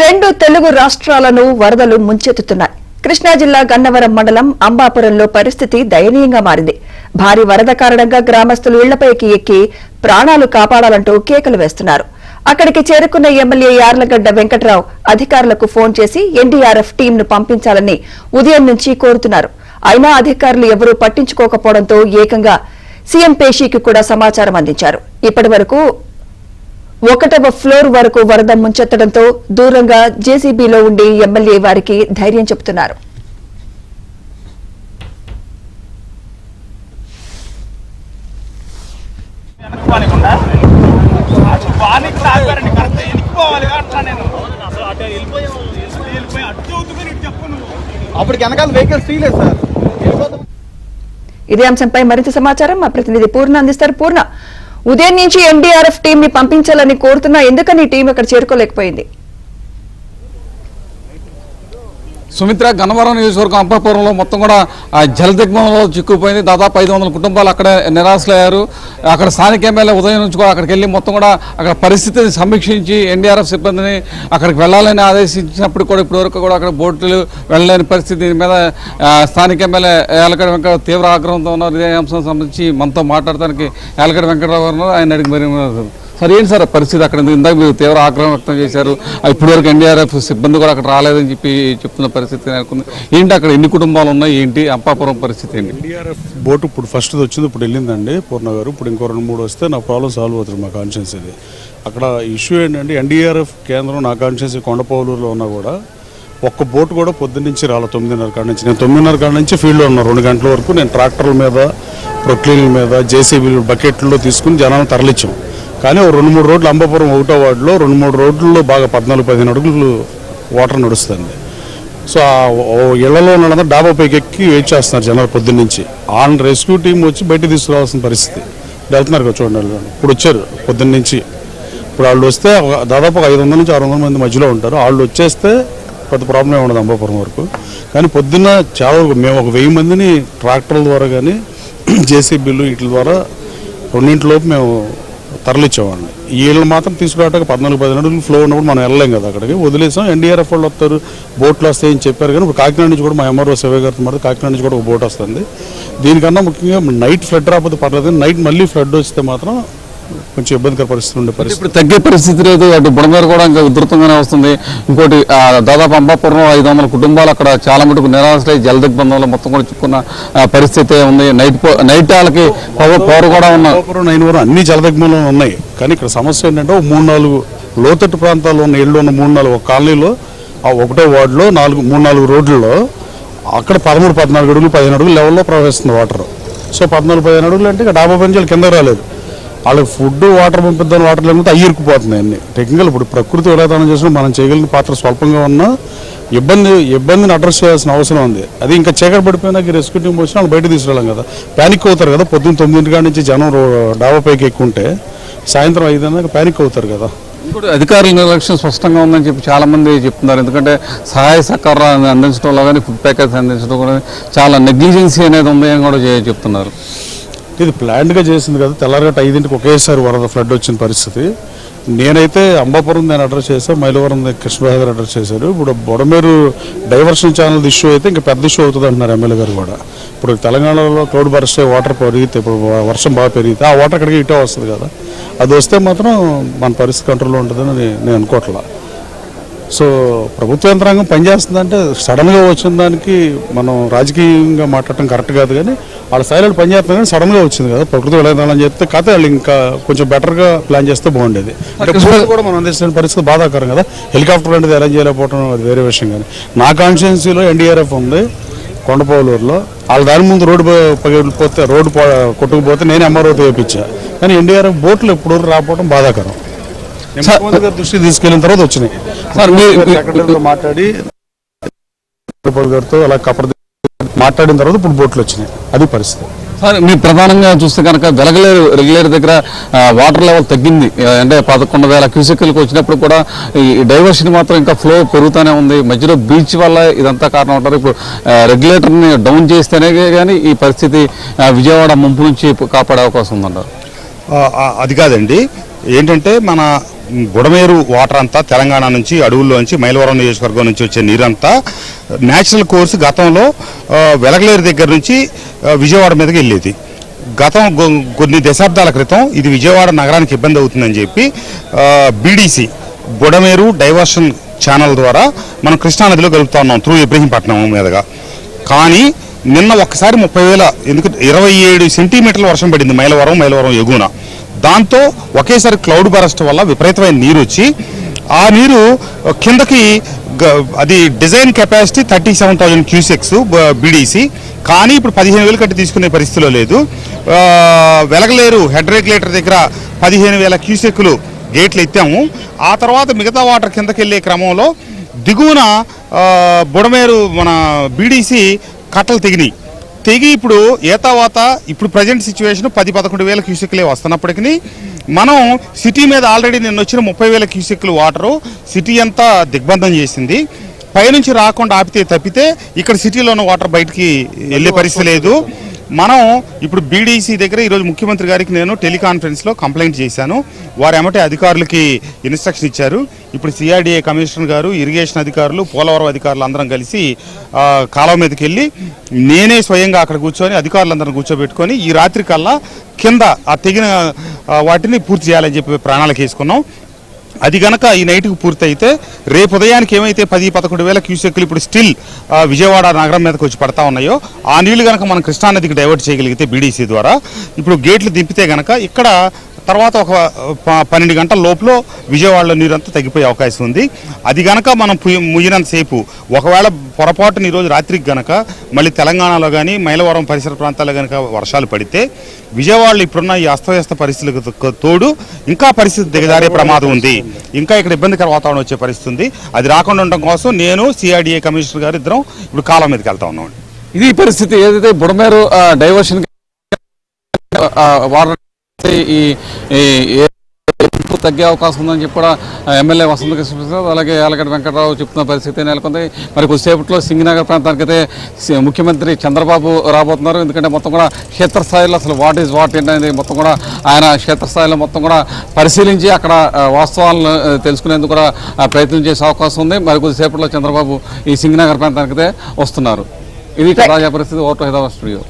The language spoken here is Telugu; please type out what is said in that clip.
రెండు తెలుగు రాష్ట్రాలను వరదలు ముంచెత్తుతున్నాయి. కృష్ణా జిల్లా గన్నవరం మండలం అంబాపురంలో పరిస్థితి దయనీయంగా మారింది. భారీ వరద కారణంగా గ్రామస్తులు ఇళ్లపైకి ఎక్కి ప్రాణాలు కాపాడాలంటూ కేకలు వేస్తున్నారు. అక్కడికి చేరుకున్న ఎమ్మెల్యే యార్లగడ్డ వెంకట్రావు అధికారులకు ఫోన్ చేసి ఎన్డీఆర్ఎఫ్ టీంను పంపించాలని ఉదయం నుంచి కోరుతున్నారు. అయినా అధికారులు ఎవరూ పట్టించుకోకపోవడంతో ఏకంగా సీఎం పేషీకి కూడా సమాచారం అందించారు. ఇప్పటి వరకు 1వ ఫ్లోర్ వరకు వరద ముంచెత్తడంతో దూరంగా జేసీబీలో ఉండి ఎమ్మెల్యే వారికి ధైర్యం చెబుతున్నారు. ఇదే అంశంపై మరింత సమాచారం మా ప్రతినిధి పూర్ణ అందిస్తారు. పూర్ణ, ఉదయం నుంచి ఎన్డీఆర్ఎఫ్ టీం ని పంపించాలని కోరుతున్నా, ఎందుకని ఈ టీం అక్కడ చేరుకోలేకపోయింది? సుమిత్ర, గన్నవరం నియోజకవర్గం అంబాపురంలో మొత్తం కూడా జలదిగ్బంధంలో చిక్కుపోయింది. దాదాపు 500 కుటుంబాలు అక్కడే నిరాశలయ్యారు. అక్కడ స్థానిక ఎమ్మెల్యే ఉదయం నుంచి కూడా అక్కడికి వెళ్ళి మొత్తం కూడా అక్కడ పరిస్థితిని సమీక్షించి ఎన్డీఆర్ఎఫ్ సిబ్బందిని అక్కడికి వెళ్లాలని ఆదేశించినప్పుడు కూడా ఇప్పటివరకు కూడా అక్కడ బోట్లు వెళ్ళలేని పరిస్థితి. దీని మీద స్థానిక ఎమ్మెల్యే యార్లగడ్డ వెంకటరావు తీవ్ర ఆగ్రహంతో ఉన్నారు. ఇదే అంశం సంబంధించి మనతో మాట్లాడటానికి యార్లగడ్డ వెంకటరావు ఉన్నారు. ఆయన అడిగి మరి సార్, ఏంటి సార్ పరిస్థితి అక్కడ? ఇందాక మీరు తీవ్ర ఆగ్రహం వ్యక్తం చేశారు. ఇప్పటివరకు ఎన్డీఆర్ఎఫ్ సిబ్బంది కూడా అక్కడ రాలేదని చెప్పి చెప్తున్న పరిస్థితి ఏంటి? అక్కడ ఎన్ని కుటుంబాలు ఉన్నాయి, ఏంటి అంబాపురం పరిస్థితి ఏంటి? ఎన్డీఆర్ఎఫ్ బోటు ఇప్పుడు ఫస్ట్ వచ్చింది, ఇప్పుడు వెళ్ళిందండి పూర్ణ గారు. ఇప్పుడు ఇంకో 2-3 వస్తే నా ప్రాబ్లం సాల్వ్ అవుతుంది. మా కాన్షియన్స్ ఇది అక్కడ ఇష్యూ ఏంటంటే ఎన్డీఆర్ఎఫ్ కేంద్రం నా కాన్షియన్స్ కొండపోలూరులో ఉన్నా కూడా ఒక్క బోటు కూడా పొద్దున్నుంచి రాలి 9:30 కాడ నుంచి. నేను 9:30 కాడ నుంచి ఫీల్డ్లో ఉన్నాను. 2 గంటల వరకు నేను ట్రాక్టర్ల మీద, ప్రొక్లీన్ల మీద, జేసీబీలు, బకెట్లో తీసుకుని జనాలను తరలించాం. కానీ 2-3 రోడ్లు అంబాపురం 1వ వార్డులో 2-3 రోడ్లలో బాగా 14-15 అడుగులు వాటర్ నడుస్తుంది. సో ఆ ఇళ్లలో ఉన్న డాబా పైకి ఎక్కి వెయిట్ చేస్తున్నారు జనాలు పొద్దున్నుంచి. ఆన్ రెస్క్యూ టీం వచ్చి బయట తీసుకురావాల్సిన పరిస్థితి. వెళ్తున్నారు కదా చూడండి, ఇప్పుడు వచ్చారు పొద్దున్నుంచి. ఇప్పుడు వాళ్ళు వస్తే దాదాపు 500 నుంచి 600 మంది మధ్యలో ఉంటారు. వాళ్ళు వచ్చేస్తే పెద్ద ప్రాబ్లం ఉండదు అంబాపురం వరకు. కానీ పొద్దున్న చాలా మేము 1000 మందిని ట్రాక్టర్ల ద్వారా కానీ జేసీబీలు వీటి ద్వారా 2 మేము తరలిచ్చేవాడిని. వీళ్ళు మాత్రం తీసుకురావడానికి 14-15 అడుగులు ఫ్లో ఉన్నప్పుడు మనం వెళ్ళలేం కదా, అక్కడికి వదిలేసాం. ఎన్డీఆర్ఎఫ్ వాళ్ళు వస్తారు, బోట్లు వస్తాయని చెప్పారు. కానీ ఇప్పుడు కాకినాడ నుంచి కూడా మా ఎంఆర్ఓ సేవ గారితో మాట కాకినాడ నుంచి కూడా ఒక బోట్ వస్తుంది. దీనికన్నా ముఖ్యంగా నైట్ ఫ్లడ్ రాకపోతే పర్లేదు, నైట్ మళ్ళీ ఫ్లడ్ వస్తే మాత్రం కొంచెం ఇబ్బందికర పరిస్థితి ఉండే పరిస్థితి. ఇప్పుడు తగ్గే పరిస్థితి లేదు. అటు బుడమేరు కూడా ఇంకా ఉధృతంగానే వస్తుంది. ఇంకోటి దాదాపు అంబాపురంలో 500 కుటుంబాలు అక్కడ చాలా మటుకు నిరాశలై జలదిగ్బంధంలో మొత్తం కూడా చిక్కున్న పరిస్థితి ఉంది. నైట్ వాళ్ళకి పవర్ కూడా ఉన్న 9 వరకు అన్ని జలదిగ్బంధంలో ఉన్నాయి. కానీ ఇక్కడ సమస్య ఏంటంటే 3-4 లోతట్టు ప్రాంతాల్లో ఉన్న ఇళ్ళు ఉన్న 3-4 ఒక కాలనీలో ఆ 1వ వార్డులో 3-4 రోడ్లలో అక్కడ 13-14 అడుగులు 15 అడుగులు లెవెల్లో ప్రవహిస్తుంది వాటర్. సో 14-15 అడుగులు అంటే ఇక డాబా పని కింద రాలేదు. వాళ్ళకి ఫుడ్ వాటర్ పంపిద్దాం, వాటర్ లేకపోతే ఇరుక్కుపోతున్నాయి అన్ని. టెక్నికల్ ఇప్పుడు ప్రకృతి విరాధానం చేసిన మనం చేయగలిగిన పాత్ర స్వల్పంగా ఉన్నా ఇబ్బందిని అడ్రస్ చేయాల్సిన అవసరం ఉంది. అది ఇంకా చీకటి పడిపోయినాక రెస్క్యూ టీం వచ్చినా వాళ్ళు బయట తీసుకురాలేం కదా. ప్యానిక్ అవుతారు కదా. పొద్దున్న 9 కాడ నుంచి జనం డాబా పైకి ఎక్కుంటే సాయంత్రం 5 ప్యానిక్ అవుతారు కదా. ఇప్పుడు అధికారుల నిర్లక్ష్యం స్పష్టంగా ఉందని చెప్పి చాలా మంది చెప్తున్నారు. ఎందుకంటే సహాయ సహకారాన్ని అందించడంలో కానీ ఫుడ్ ప్యాకేజ్ అందించడం కూడా చాలా నెగ్లిజెన్సీ అనేది ఉంది అని కూడా చెప్తున్నారు. ఇది ప్లాన్డ్గా చేసింది కదా. తెల్లారగట్ట 5ంటికి ఒకేసారి వరద ఫ్లడ్ వచ్చిన పరిస్థితి. నేనైతే అంబాపురం నేను అడ్రస్ చేశాను, మైలవరం కృష్ణబాబు గారు అడ్రస్ చేశారు. ఇప్పుడు బుడమేరు డైవర్షన్ ఛానల్ ఇష్యూ అయితే ఇంకా పెద్ద ఇష్యూ అవుతుంది అంటున్నారు ఎమ్మెల్యే గారు కూడా. ఇప్పుడు తెలంగాణలో క్లౌడ్ బర్స్ట్ వాటర్ పెరిగితే, ఇప్పుడు వర్షం బాగా పెరిగితే ఆ వాటర్ అక్కడికి ఇటే వస్తుంది కదా. అది వస్తే మాత్రం మన పరిస్థితి కంట్రోల్లో ఉంటుందని నేను అనుకోవట్లా. సో ప్రభుత్వ యంత్రాంగం పనిచేస్తుందంటే సడన్గా వచ్చిన దానికి మనం రాజకీయంగా మాట్లాడటం కరెక్ట్ కాదు. కానీ వాళ్ళ స్థాయిలో పనిచేస్తుంది కానీ సడన్గా వచ్చింది కదా. ప్రకృతి విధానం చెప్తే కథ వాళ్ళు ఇంకా కొంచెం బెటర్గా ప్లాన్ చేస్తే బాగుండేది. అంటే కూడా మనం అందిస్తున్న పరిస్థితి బాధాకరం కదా. హెలికాప్టర్ అనేది అరేంజ్ చేయలేకపోవడం అది వేరే విషయం. కానీ నా కాన్స్టిట్యున్సీలో ఎన్డీఆర్ఎఫ్ ఉంది కొండపోలూరులో. వాళ్ళ దాని ముందు రోడ్డు పగిలిపోతే, రోడ్డు కొట్టుకుపోతే నేను ఎంఆర్ఓతో వేయించా. కానీ ఎన్డీఆర్ఎఫ్ బోట్లు ఎప్పుడు రాకపోవడం బాధాకరం. ముఖ్యమంత్రి గారి దృష్టి తీసుకెళ్లిన తర్వాత వచ్చినాయి. సెక్రటరీతో మాట్లాడి గారితో అలా మాట్లాడిన తర్వాత ఇప్పుడు బోట్లు వచ్చినాయి. అది పరిస్థితి. సార్, మీరు ప్రధానంగా చూస్తే కనుక రెగ్యులేటర్ దగ్గర వాటర్ లెవెల్ తగ్గింది. అంటే 11,000 క్యూసెక్లకు వచ్చినప్పుడు కూడా ఈ డైవర్షన్ మాత్రం ఇంకా ఫ్లో పెరుగుతూనే ఉంది. మధ్యలో బీచ్ వల్ల ఇదంతా కారణం అంటారు. ఇప్పుడు రెగ్యులేటర్ని డౌన్ చేస్తేనే కానీ ఈ పరిస్థితి విజయవాడ ముంపు నుంచి కాపాడే అవకాశం ఉందంటారు. అది కాదండి. ఏంటంటే మన బుడమేరు వాటర్ అంతా తెలంగాణ నుంచి అడవుల్లోంచి మైలవరం నియోజకవర్గం నుంచి వచ్చే నీరంతా న్యాచురల్ కోర్స్ గతంలో వెలగలేరు దగ్గర నుంచి విజయవాడ మీదకి వెళ్ళేది. కొన్ని దశాబ్దాల క్రితం ఇది విజయవాడ నగరానికి ఇబ్బంది అవుతుందని చెప్పి బీడీసీ బుడమేరు డైవర్షన్ ఛానల్ ద్వారా మనం కృష్ణానదిలో కలుపుతా ఉన్నాం త్రూ ఇబ్రహీంపట్నం మీదుగా. కానీ నిన్న ఒక్కసారి 30,000 ఎందుకంటే 27 సెంటీమీటర్ల వర్షం పడింది మైలవరం ఎగువన. దాంతో ఒకేసారి క్లౌడ్ బరస్ట్ వల్ల విపరీతమైన నీరు వచ్చి ఆ నీరు కిందకి అది డిజైన్ కెపాసిటీ 37,000 క్యూసెక్స్ బీడీసీ. కానీ ఇప్పుడు 15,000 కట్టి తీసుకునే పరిస్థితిలో లేదు. వెలగలేరు హెడ్ రెగ్యులేటర్ దగ్గర 15,000 క్యూసెక్లు గేట్లు ఎత్తాము. ఆ తర్వాత మిగతా వాటర్ కిందకి వెళ్ళే క్రమంలో దిగువన బుడమేరు మన బీడీసీ కట్టలు తెగి ఇప్పుడు ఏతావాత ఇప్పుడు ప్రజెంట్ సిచ్యువేషన్ 10-11,000 క్యూసెక్లే వస్తున్నప్పటికీ మనం సిటీ మీద ఆల్రెడీ నిన్న వచ్చిన 30,000 క్యూసెక్లు వాటరు సిటీ అంతా దిగ్బంధం చేసింది. పైనుంచి రాకుండా తప్పితే ఇక్కడ సిటీలో ఉన్న వాటర్ బయటికి వెళ్ళే పరిస్థితి లేదు. మనం ఇప్పుడు బీడీసీ దగ్గర ఈరోజు ముఖ్యమంత్రి గారికి నేను టెలికాన్ఫరెన్స్లో కంప్లైంట్ చేశాను. వారు ఏమంటే అధికారులకి ఇన్స్ట్రక్షన్ ఇచ్చారు. ఇప్పుడు సిఆర్డీఏ కమిషనర్ గారు, ఇరిగేషన్ అధికారులు, పోలవరం అధికారులు అందరం కలిసి కాలువ మీదకి వెళ్ళి నేనే స్వయంగా అక్కడ కూర్చొని అధికారులందరం కూర్చోబెట్టుకొని ఈ రాత్రి కల్లా కింద ఆ తెగిన వాటిని పూర్తి చేయాలని చెప్పి ప్రణాళిక వేసుకున్నాం. అది కనుక ఈ నైట్కి పూర్తయితే రేపు ఉదయానికి ఏమైతే 10-11,000 క్యూసెక్లు ఇప్పుడు స్టిల్ విజయవాడ నగరం మీదకి వచ్చి పడతా ఉన్నాయో ఆ నీళ్లు కనుక మనం కృష్ణానదికి డైవర్ట్ చేయగలిగితే బీడీసీ ద్వారా ఇప్పుడు గేట్లు దింపితే కనుక ఇక్కడ తర్వాత ఒక 12 గంటల లోపల విజయవాడలో నీరంతా తగ్గిపోయే అవకాశం ఉంది. అది గనక మనం ముయ్యినంతసేపు ఒకవేళ పొరపాటున ఈరోజు రాత్రికి గనక మళ్ళీ తెలంగాణలో కానీ మైలవరం పరిసర ప్రాంతాల్లో కనుక వర్షాలు పడితే విజయవాడలో ఇప్పుడున్న ఈ అస్తవ్యస్త పరిస్థితులకు తోడు ఇంకా పరిస్థితి దిగజారే ప్రమాదం ఉంది. ఇంకా ఇక్కడ ఇబ్బందికర వాతావరణం వచ్చే పరిస్థితి ఉంది. అది రాకుండా ఉండడం కోసం నేను సిఆర్డీఏ కమిషనర్ గారు ఇద్దరం ఇప్పుడు కాలం మీదకి వెళ్తా ఉన్నాం. ఇది పరిస్థితి ఏదైతే బుడమేరు డైవర్షన్ వాటర్ తగ్గే అవకాశం ఉందని చెప్పి కూడా ఎమ్మెల్యే వసంత కృష్ణప్రసాద్ అలాగే యాలగడ్డ వెంకటరావు చెప్తున్న పరిస్థితి నెలకొంది. మరి కొద్దిసేపట్లో సింగనగర్ ప్రాంతానికి అయితే ముఖ్యమంత్రి చంద్రబాబు రాబోతున్నారు. ఎందుకంటే మొత్తం కూడా క్షేత్రస్థాయిలో అసలు వాట్ ఏంటనేది మొత్తం కూడా ఆయన క్షేత్రస్థాయిలో మొత్తం కూడా పరిశీలించి అక్కడ వాస్తవాలను తెలుసుకునేందుకు కూడా ప్రయత్నం చేసే అవకాశం ఉంది. మరి కొద్దిసేపట్లో చంద్రబాబు ఈ సింగనగర్ ప్రాంతానికి అయితే వస్తున్నారు. ఇది తాజా పరిస్థితి. Vote Hyderabad studio.